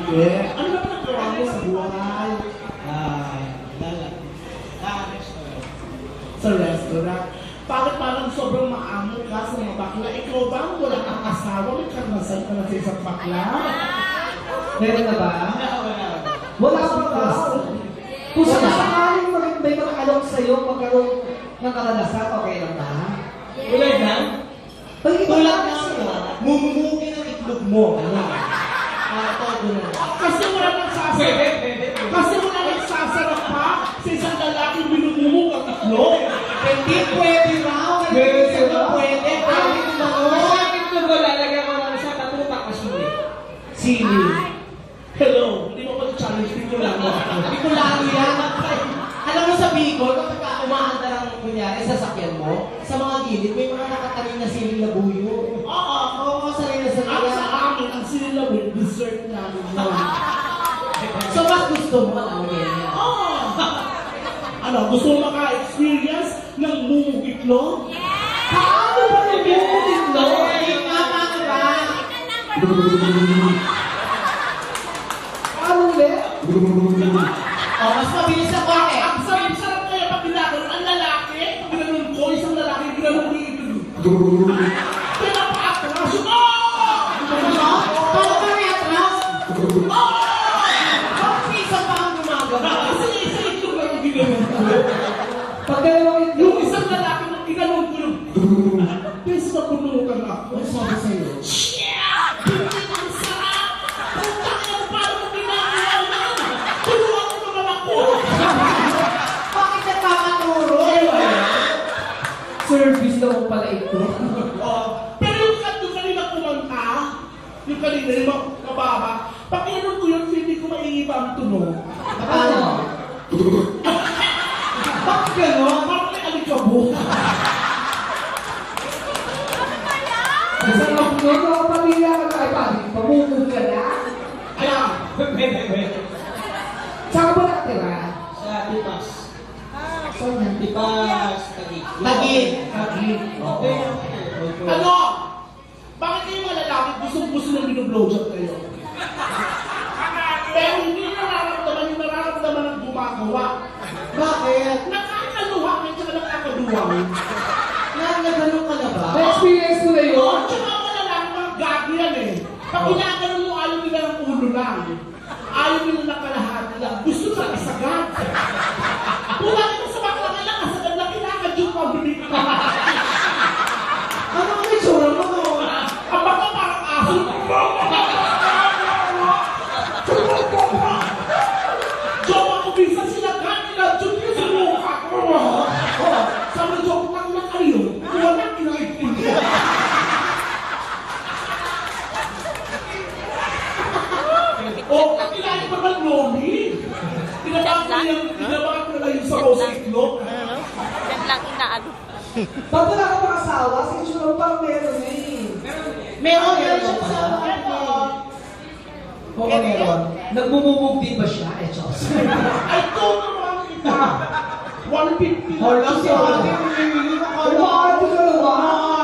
Hindi. Ano ba nagawa mo sa buhay? Sa restaurant. Bakit parang sobrang maamo ka sa mga bakla? Ikaw ba? Wala kang asawa? May karanasan ka na sa isang bakla? Meron na ba? Wala pa. Kung sakaling may mag-alok sa'yo, magkaroon ng karanasan, okay lang ba? Tulad na? Tulad na mumumugi ng itlog mo. Kasi wala nang sasarap. Kasi wala nang sasarap pa sa isang lalaki binumumog ang itlog. Hindi pwede raw. Pwede. Bakit itlog ko lalagyan ko lang sa katupak na sili? sili. Hello, hindi mo pag-challenge, hindi ko lang. Hindi ko lang yan. Alam mo sa Bicol, kapag umaandar ang kunyari sa sakyan mo, sa mga gilid, may mga nakatanim na siling labuyo. Oo, sarili na sarili. Ang sa amin, ang sinilawin, dessert namin yun. So, mas gusto mo ang ganyan? Oo! Ano, gusto mo maka-experience ng mumugitlo? Paano ba yung mumugitlo? Hindi nga, paano ba? Ano ulit? Oh, mas mabilis ako eh. Ang sarap kaya pag ginagawa, ang lalaki, pag ginagawa ko, isang lalaki, ginagawa ko ito. Kaya pa-atras, Paano ka may atras? Bakit isa pa ang gumagawa? Kasi isa ito lang ang ginagawa ko. Pag dalawang Yung isang lalaki na ginagawa ko yung pesa na punukan ako. Ano sabi sa'yo? Hindi ang sarap! Pagkak mo paano mo ginagawa yan? Tulungan mo naman ako! Bakit nagkakaturo? service naman pala ito. Pero yung kanina kumanta, yung kanina, yung mababa, pakianon ko yun, hindi ko maiiba ang tunog. Paano? Bakit gano'n? Parang may alikabok. Isang kapunod o pamilya ka na, ay pari, pamumog ka na. Ayan. Saan ka ba nakatira? Sa Tipas. Saan yan? Tipas, Tagig. Tagig. Tagig. Okay. Ano? Bakit kayo mga lalaki gusto ng binoblowjob kayo? Pero hindi nararamdaman yung nararamdaman ng gumagawa. Bakit? Nakakaluwa kayo tsaka nakakaduwang. Nagano'n ka na ba? Na-experience ko na yun. Oo, tsaka mga lalaki mga gago yan eh. Pag ginaganon mo, ayaw nila ng ulo lang. Ayaw nila ng kalahati lang. Gusto na isagad. Kung bakit sa bakla ka lang, kasagad lang kinakad yung pabrik ka. Ano ang itsura mo doon? Ang baka parang aso. Jowa ko minsan sila kanila, dyan ka sa mukha ko. Sabi ko, jowa na kayo. Wala kinaipin. O, kailangan pa ng lomi. Tinabakan ko na yung sabaw sa itlog. Yan lang inaano. Pag wala ka pang asawa, sa itsura mo parang meron na eh. Meron siya sa ano. Oo, meron. Nagmumumog din ba siya? Eh, Diyos. Ay, ito naman kita. 150. Hala si ate, hindi na Ano ba ate ka naman?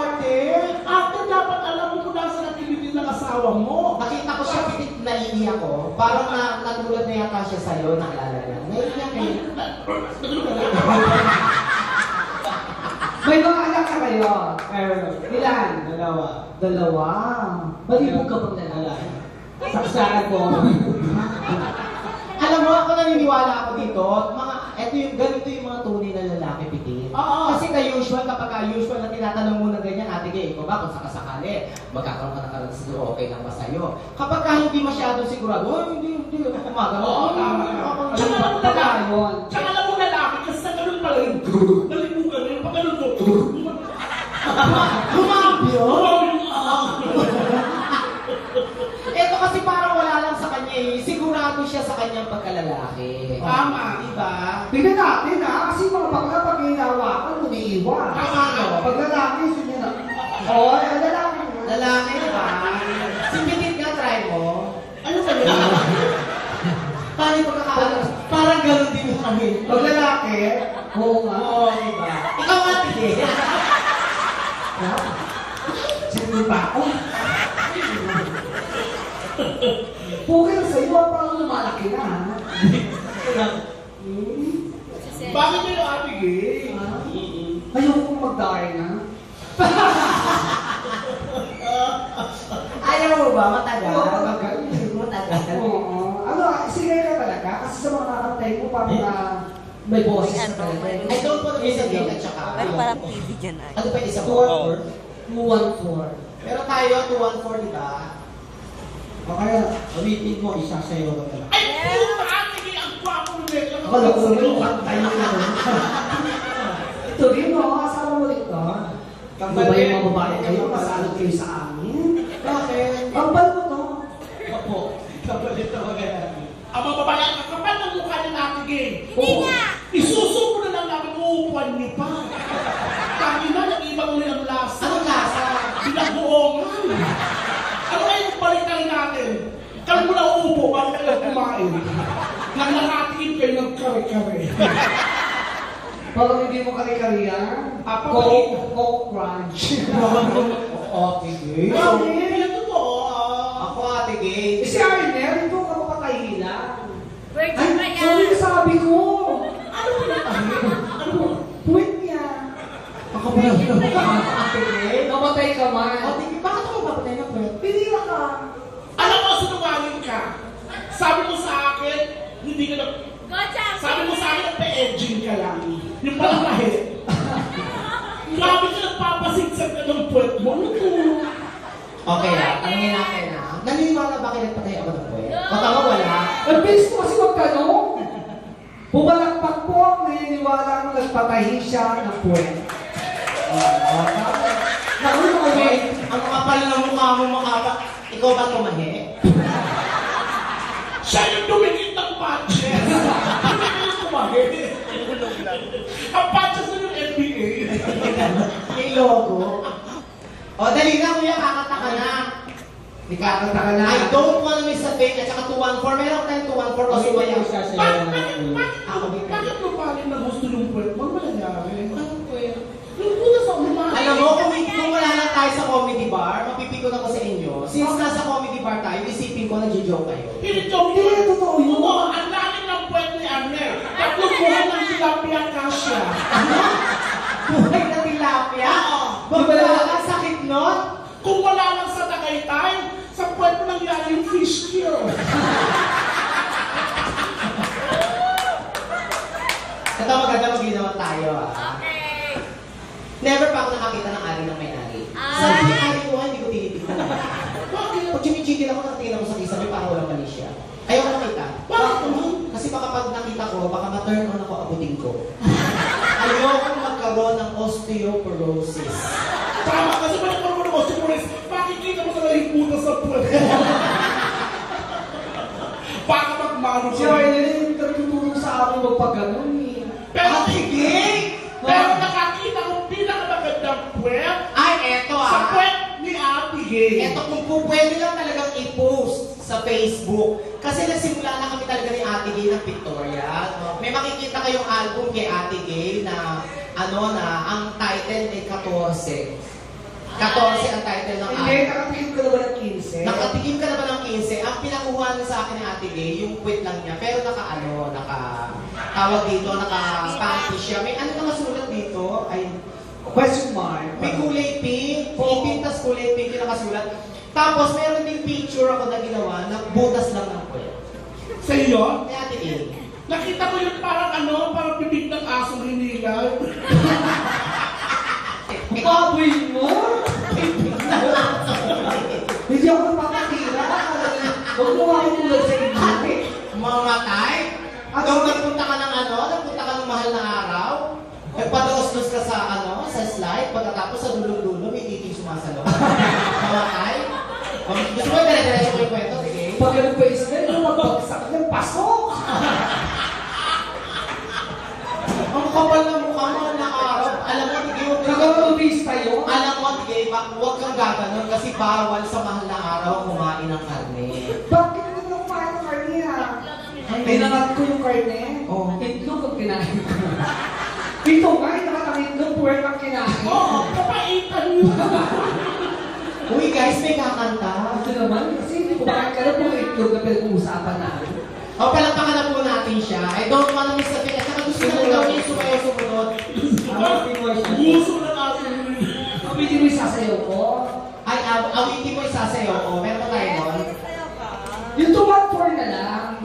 Ate? Ate, dapat alam mo kung nasa nativity ng asawa mo. Nakita ko siya pitit na ini ako. Parang nagulat na yata siya sa'yo, naalala niya. Naiiyak eh. May mga anak ka kayo. Meron. Ilan? Dalawa. Malibog ka pang lalaki. Saksakan ko. Alam mo, ako naniniwala ako dito, ganito yung mga tunay na lalaki, pitit. Oo. Kasi usual, kapag usual na tinatanong mo na ganyan, ate Gay, ikaw ba kung sakasakali, magkakaroon ka na karoon siguro, okay lang ba sa'yo? Kapag hindi masyadong sigurado, hindi ako kumagano. Oo, tama. Tsaka alam mo lalaki. Tsaka alam mo lalaki, kasi sa ganun pala yun. Nalimugan na yun. Pag ganun ko. Kumambyo? Kumambyo. Ito kasi parang wala lang sa kanya eh. Sigurado siya sa kanyang pagkalalaki. Tama. Diba? Tingnan natin ha, kasi mga bakla pag hinawakan, umiiwan. Tama, no? Pag lalaki, sige na. Oo, ang lalaki mo. Lalaki, diba? Si Pitit nga, try mo. Ano ba yun? Paano yung pagkakaalam? Parang gano'n din yung kami. Pag lalaki, oo nga. Oo, diba? Ikaw nga, Pitit. Sige pa ako. Pukil sa'yo, parang lumalaki na, ha? Bakit kayo, Ate Gay? Ayoko mag-die na. Ayaw mo ba? Matagal? Oo, talaga. Matagal. Oo. Ano, sige ka talaga. Kasi sa mga nakakantay mo, parang may boses na talaga. I don't want to be sa gate at saka. Pero parang TV dyan ay. Ano pa yung isa 214. Pero tayo, 214, di ba? O kaya, Ulitin mo, isa sa'yo ka talaga. Ay, puta, Ate Gay, ang gwapo ng medyo. akala ko naman yung kantay mo. Ito rin, no? Asawa mo rin to. Ano ba yung mga babae kayo? Masalot kayo sa amin? Bakit? Kampal mo to. Opo. Kapalit na magana. Ang mga babae, ang kakapal ng mukha ni Ate Gay. Hindi nga! Isusuko na lang namin, uupuan niyo pa. Kanina, nag-ibang ulit ang lasa. Anong lasa? Binabuongan. Ano kayo yung balikan natin? Kaya mo na uupo, bago kayo kumain. Nang nakatingin kayo ng kare-kare. Parang hindi mo kari-kariyan. Coke Crunch. Ate Gay. Bakit? Yan totoo. Ako, Ate Gay. Si Arnel, ito ka mapatay lang. Virgin ba Ay, yan? ano yung sabi ko? Ano pinatahin? Ano? Puwet niya. Ako ba yung Ate Gay? Namatay ka man. Ate Gay, bakit ako papatay na po? Pinira ka. Alam mo, sinungaling ka. Sabi mo sa akin, hindi ka na... Sabi mo sa akin, nagpa-edging ka lang. Yung palang kahit. Grabe ka nagpapasigsag ka ng puwet mo. Ano to? Okay, tanongin natin na. Naniniwala ba kayo nagpatay ako ng puwet? O tama wala? Ang bilis mo kasi magtanong. Bumalakpak po ang naniniwala mo nagpatahi siya ng puwet. Naku, Okay, ang kapal ng mukha mo makapa. Ikaw ba tumahi? Siya yung dumikit ng patches. Hindi yung kumahit. Ang patches na yung NBA. Yung logo. O, dali na kuya, kakata ka na. Di kakanta ka na. I don't wanna miss a thing. At saka 214. Meron tayong 214 kasi wala yung Bakit mo paling na gusto yung puwet mo? Wala nangyari. Anong puwet? Yung una sa umahin. Alam mo, kung wala lang tayo sa comedy bar, mapipikon ako sa inyo. Since nasa comedy bar tayo, isipin ko nagjo-joke kayo. Hindi, joke Hindi, yun. totoo yun. Oo, ang lalim ng puwet ni Arnel. Tatlong buhay ng tilapia kasya. Buhay na tilapia? Oo. Wala ang sakit nun? Kung wala lang sa Tagaytay, sa puwet mo nangyari yung fish cure. Ito maganda mag-ginawa tayo Never pa ako nakakita ng ari ng may-ari. Sa may-ari ko, hindi ko tinitignan. Bakit? Pag chinichigil ako, nakatingin ako sa kisame, parang walang mali siya. Ayaw ko nakita. Bakit naman? Kasi baka pag nakita ko, baka ma-turn on ako abutin ko. Ayaw ko magkaroon ng osteoporosis. Tama, kasi pa nagkaroon ng osteoporosis, makikita mo talaga yung puta sa puwet. Baka magmano Si Arnel, hindi ka tutulong sa akin magpaganon eh. Pero sige! Pero nakakita ko pinakamagandang puwet Ay, eto sa puwet ni Ate Gay. Eto, kung po pwede lang talagang i-post sa Facebook. Kasi nagsimula na kami talaga ni Ate Gay ng pictorial. May makikita kayong album kay Ate Gay na, ang title ay 14. 14 ang title ng Hindi, album. nakatingin ko na ba ng 15? Nakatikim ka na ba ng 15? Ang pinakuha niya sa akin ni Ate Gay, yung puwet lang niya. Pero tawag dito, naka-panty siya. May ano nakasulat dito? Ay, Question mark. may kulay pink, pintas kulay pink yung nakasulat. Tapos meron ding picture ako na ginawa na butas lang ng puwet. Sa iyo, Kaya Ate Gay, nakita ko yung parang bibig ng asong hinilaw. Baboy mo? Hindi ako napapakira. Huwag mo ako tulad sa inyo. mamatay? Nung nagpunta ka ng mahal na araw, nagpadaos-dos ka sa slide, pagkatapos sa dulong-dulo, may titing sumasalo. Mamatay? Gusto mo dire-diretso ko yung kwento? Sige. Pag ganun pa isla, yung magbagsak ng pasok. Ang kapal na mukha mo na araw. Alam mo, Nag-turista yun. Alam mo, huwag kang gaganon kasi bawal sa mahal na araw kumain ng karne. Bakit hindi mo kumain ng karne ah? Pinangat ko yung karne. Oo. Itlog ang kinain ko. Ito nga, nakatang itlog, puwer ang kinain. Oo, kapaitan yun. Uy guys, may kakanta. Ito naman, kasi hindi ko makakala kung itlog na pinag-uusapan namin. O, palakpakan na po natin siya. I don't wanna miss a thing. At saka gusto na daw niya sumayaw sumunod. Gusto na natin. Pwede mo isasayaw ko? Ay, awitin mo isasayaw ko. Meron pa tayo doon. Yung 2-1-4 na lang.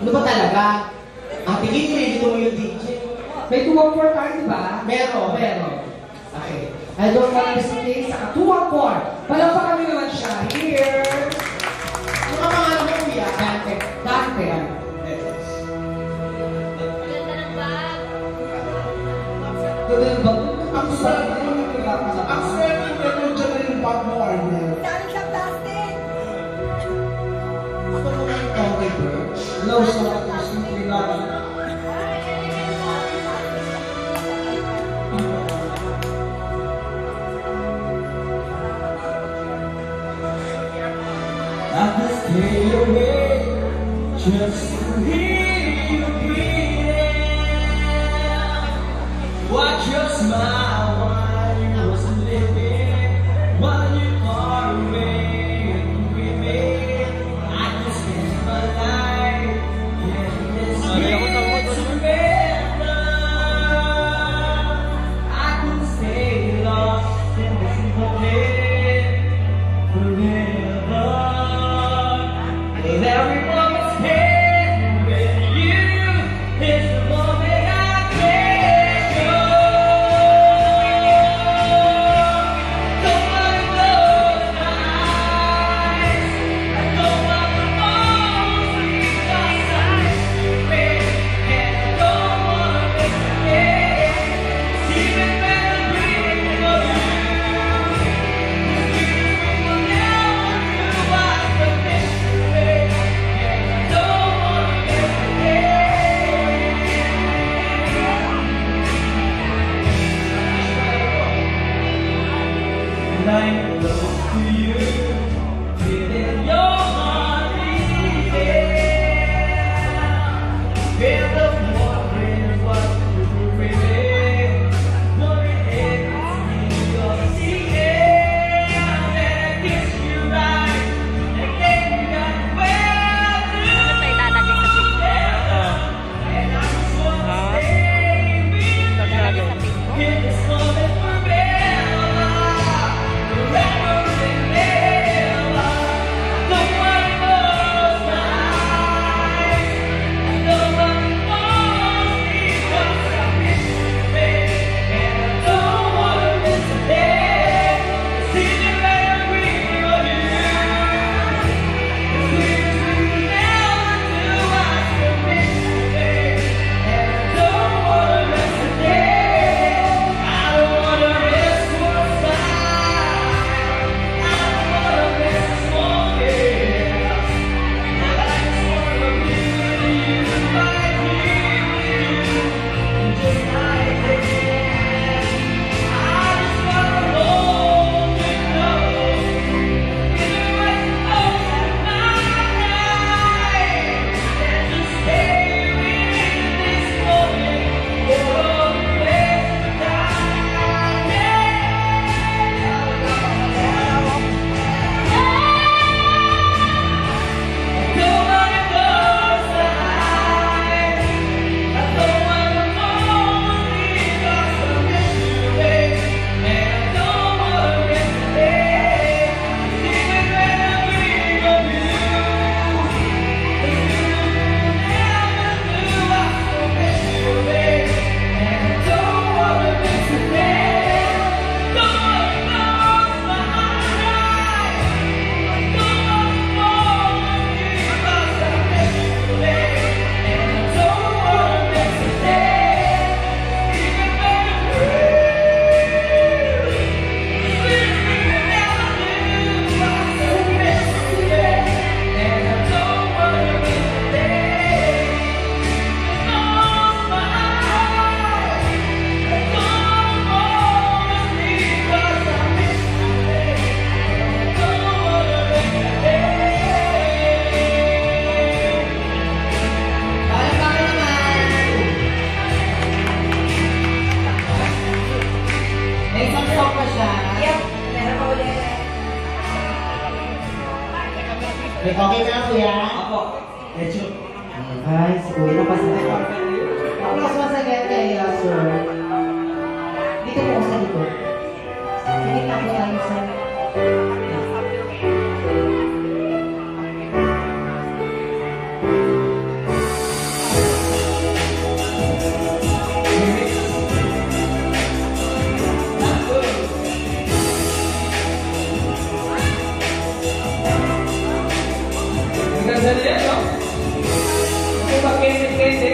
Ano ba talaga? Tingin ko, dito mo yung DJ. May 2-1-4 tayo, di ba? Meron. Meron. Okay. I don't want to say, saka 2-1-4. Palakpakan kami naman siya. Here. Ano ka pangalan mo, kuya? Dante. Dante. Gawin ba? Ang swerte mo ang swerte mo yung dyan na yung bag mo, Arnel. Ako naman yung Tory Burch. Hello, so simply not. I could stay away just to hear you breathing. Watch your smile while you was living, while you far away with me. I could spend my life in this sweet surrender. I could stay lost in this moment forever. And every moment spent with you is the moment I treasure. Okay na kuya? Apo. Medyo. Ay, siguro napasaya. Tapos masagay kaya, sir. Dito po ako sa likod. Sige, tapo tayo, sir. Ang ganda niya, no? Kasi pag-kende-kende.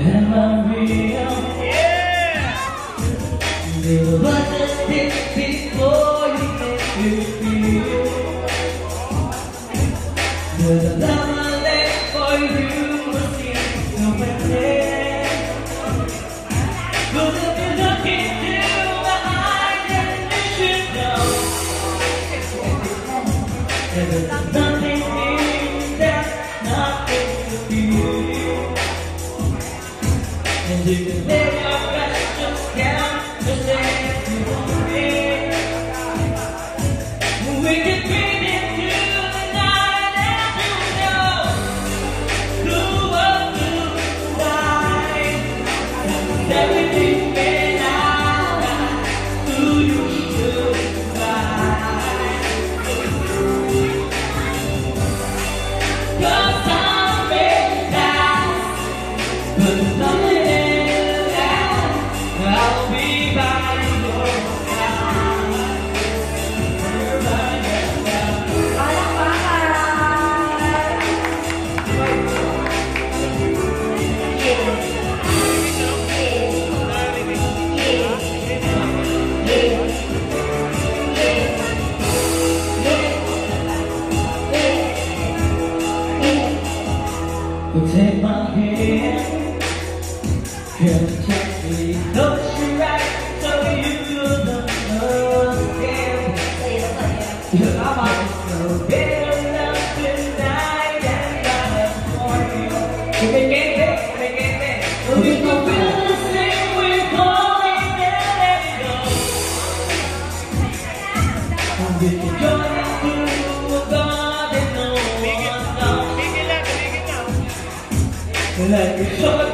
Am I real? There was a stick before you make me feel. There's a love I left for you will seem so pretend. But if you look into my eyes, then you should know there's nothing in there, nothing to feel. And you can lay your questions down and say you want it. We can breathe into the night and you know through a blue light. Everything may not do you goodbye. 'Cause time may pass, but nothing will last. I'll be by your side. By your side. You take my hand, and gently touch you right so you could understand. You're my so better love tonight and I'm for you. You can get it, we can feel the same, we're calling and let it go. And we can join into a garden, no one knows. Like a short